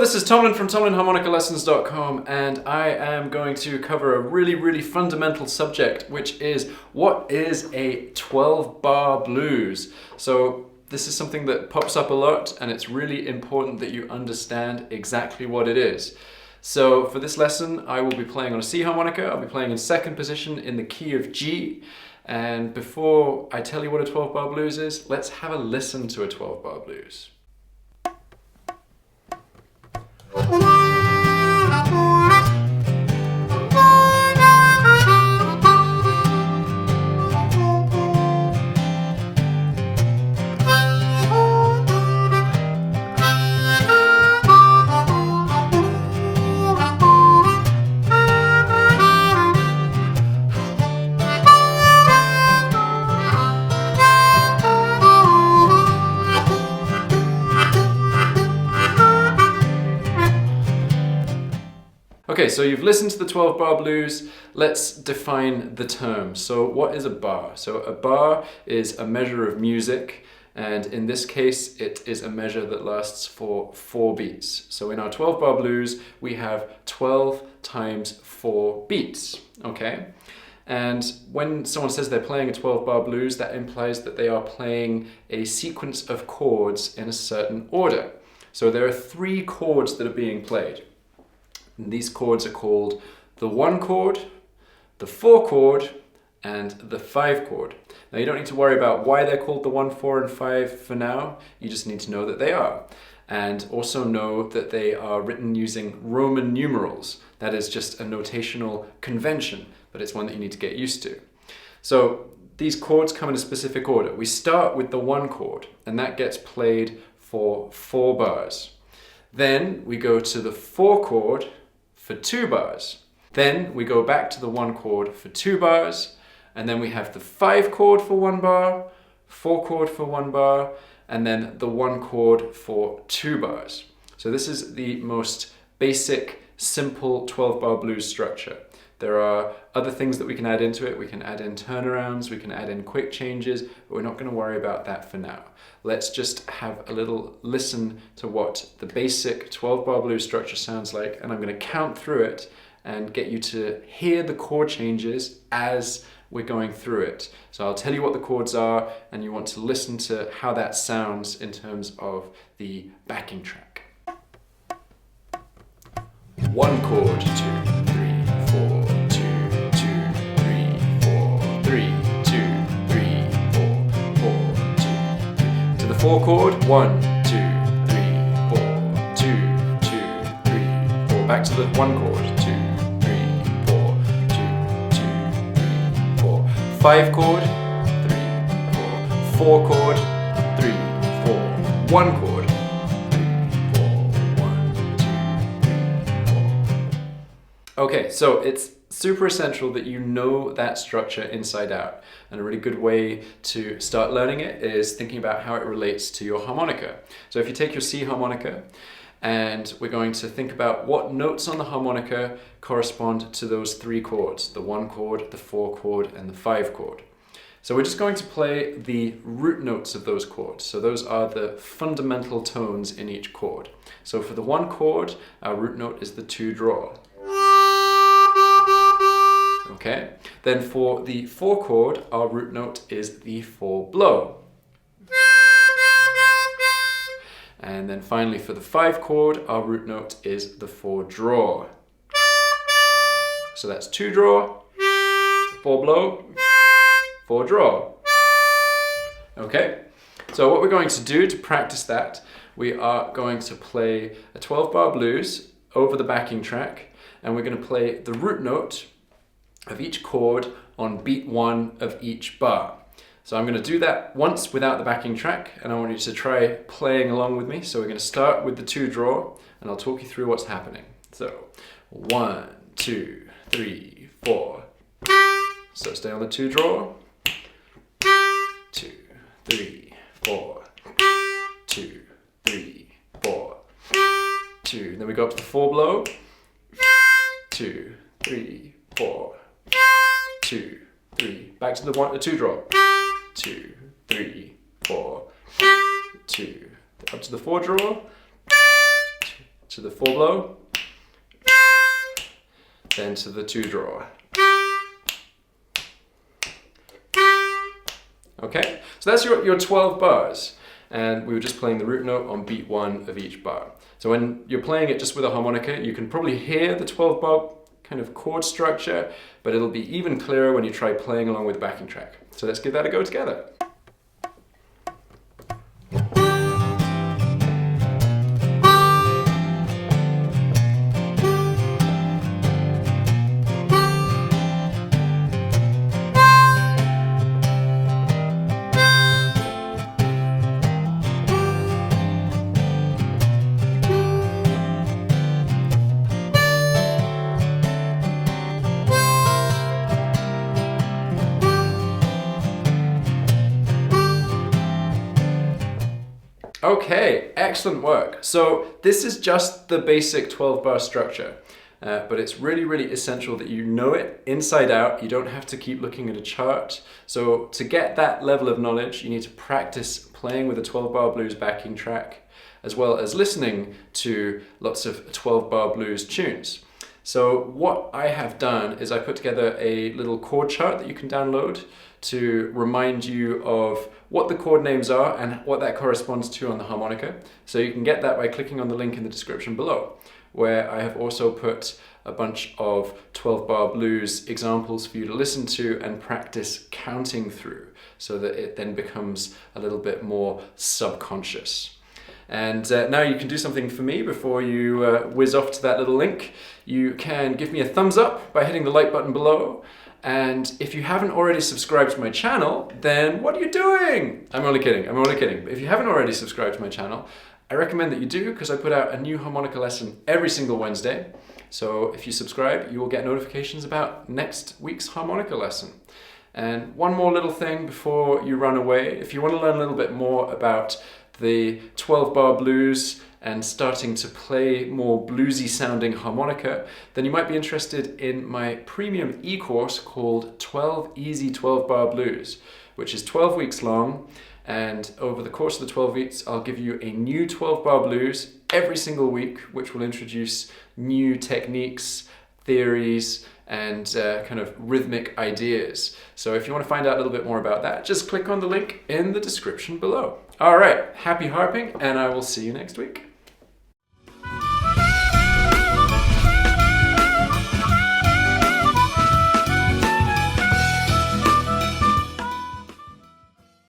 this is Tomlin from TomlinHarmonicaLessons.com, and I am going to cover a really fundamental subject, which is what is a 12-bar blues. So this is something that pops up a lot, and it's really important that you understand exactly what it is. So for this lesson, I will be playing on a C harmonica. I'll be playing in second position in the key of G. And before I tell you what a 12-bar blues is, let's have a listen to a 12-bar blues. Okay, so you've listened to the 12-bar blues. Let's define the term. So what is a bar? So a bar is a measure of music, and in this case, it is a measure that lasts for 4 beats. So in our 12-bar blues, we have 12 times 4 beats, okay? And when someone says they're playing a 12-bar blues, that implies that they are playing a sequence of chords in a certain order. So there are 3 chords that are being played. And these chords are called the 1 chord, the 4 chord, and the 5 chord. Now you don't need to worry about why they're called the 1, 4, and 5 for now. You just need to know that they are. And also know that they are written using Roman numerals. That is just a notational convention, but it's one that you need to get used to. So these chords come in a specific order. We start with the 1 chord, and that gets played for 4 bars. Then we go to the 4 chord for 2 bars. Then we go back to the 1 chord for 2 bars, and then we have the 5 chord for 1 bar, 4 chord for 1 bar, and then the 1 chord for 2 bars. So this is the most basic, simple 12-bar blues structure. There are other things that we can add into it. We can add in turnarounds, we can add in quick changes, but we're not going to worry about that for now. Let's just have a little listen to what the basic 12-bar blues structure sounds like, and I'm going to count through it and get you to hear the chord changes as we're going through it. So I'll tell you what the chords are, and you want to listen to how that sounds in terms of the backing track. 1 chord, 2, 3, 4, 2, 2, 3, 4, 3, 2, 3, 4, 4, 2, 3. To the 4 chord, 1, 2, 3, 4, 2, 2, 3, 4. Back to the 1 chord, 2, 3, 4, 2, 2, 3, 4. 5 chord, 3, 4, 4 chord, 3, 4, 1 chord. Okay, so it's super essential that you know that structure inside out. And a really good way to start learning it is thinking about how it relates to your harmonica. So if you take your C harmonica, and we're going to think about what notes on the harmonica correspond to those 3 chords, the 1 chord, the 4 chord, and the 5 chord. So we're just going to play the root notes of those chords. So those are the fundamental tones in each chord. So for the 1 chord, our root note is the 2 draw. Okay, then for the 4 chord, our root note is the 4 blow. And then finally for the 5 chord, our root note is the 4 draw. So that's 2 draw, 4 blow, 4 draw. Okay, so what we're going to do to practice that, we are going to play a 12-bar blues over the backing track, and we're going to play the root note of each chord on beat 1 of each bar. So I'm going to do that once without the backing track, and I want you to try playing along with me. So we're going to start with the 2 draw, and I'll talk you through what's happening. So 1, 2, 3, 4. So stay on the 2 draw. 2, 3, 4. 2, 3, 4. 2. Then we go up to the 4 blow. 2, 3, 4. 2, 3. Back to the 2 draw. 2, 3, 4. 2. Up to the 4 draw. 2, to the 4-blow, then to the 2-draw. Okay, so that's your 12 bars, and we were just playing the root note on beat 1 of each bar. So when you're playing it just with a harmonica, you can probably hear the 12 bar kind of chord structure, but it'll be even clearer when you try playing along with the backing track. So let's give that a go together. Okay, excellent work. So this is just the basic 12 bar structure, but it's really, really essential that you know it inside out. You don't have to keep looking at a chart. So to get that level of knowledge, you need to practice playing with a 12 bar blues backing track, as well as listening to lots of 12 bar blues tunes. So what I have done is I put together a little chord chart that you can download to remind you of what the chord names are and what that corresponds to on the harmonica. So you can get that by clicking on the link in the description below, where I have also put a bunch of 12 bar blues examples for you to listen to and practice counting through, so that it then becomes a little bit more subconscious. And now you can do something for me before you whiz off to that little link. You can give me a thumbs up by hitting the like button below. And if you haven't already subscribed to my channel, then what are you doing? I'm only kidding, But if you haven't already subscribed to my channel, I recommend that you do, because I put out a new harmonica lesson every single Wednesday. So if you subscribe, you will get notifications about next week's harmonica lesson. And one more little thing before you run away. If you want to learn a little bit more about the 12 bar blues and starting to play more bluesy sounding harmonica, then you might be interested in my premium e-course called 12 Easy 12 Bar Blues, which is 12 weeks long. And over the course of the 12 weeks, I'll give you a new 12 bar blues every single week, which will introduce new techniques, theories, and kind of rhythmic ideas. So if you want to find out a little bit more about that, just click on the link in the description below. All right, happy harping, and I will see you next week.